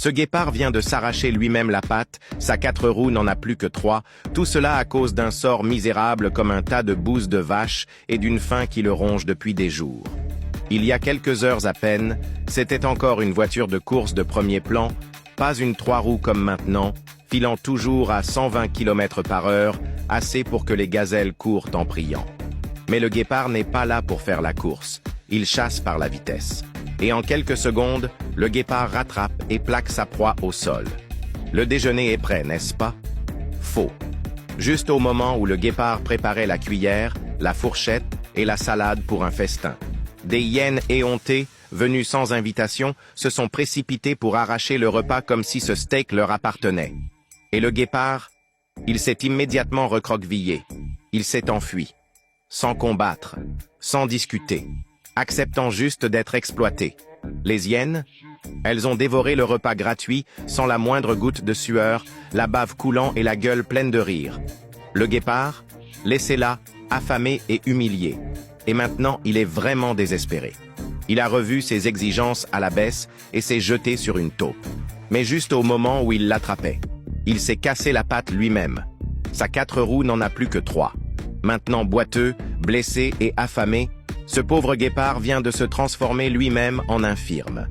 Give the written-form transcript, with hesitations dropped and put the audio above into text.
Ce guépard vient de s'arracher lui-même la patte, sa 4 roues n'en a plus que 3, tout cela à cause d'un sort misérable comme un tas de bouses de vache et d'une faim qui le ronge depuis des jours. Il y a quelques heures à peine, c'était encore une voiture de course de premier plan, pas une 3 roues comme maintenant, filant toujours à 120 km/h, assez pour que les gazelles courent en priant. Mais le guépard n'est pas là pour faire la course, il chasse par la vitesse. Et en quelques secondes, le guépard rattrape et plaque sa proie au sol. Le déjeuner est prêt, n'est-ce pas? Faux. Juste au moment où le guépard préparait la cuillère, la fourchette et la salade pour un festin. Des hyènes éhontées, venues sans invitation, se sont précipitées pour arracher le repas comme si ce steak leur appartenait. Et le guépard? Il s'est immédiatement recroquevillé. Il s'est enfui. Sans combattre, sans discuter, acceptant juste d'être exploité. Les hyènes? Elles ont dévoré le repas gratuit, sans la moindre goutte de sueur, la bave coulant et la gueule pleine de rire. Le guépard? Laissé là, affamé et humilié. Et maintenant, il est vraiment désespéré. Il a revu ses exigences à la baisse et s'est jeté sur une taupe. Mais juste au moment où il l'attrapait. Il s'est cassé la patte lui-même. Sa 4 roues n'en a plus que 3. Maintenant boiteux, blessé et affamé, ce pauvre guépard vient de se transformer lui-même en infirme.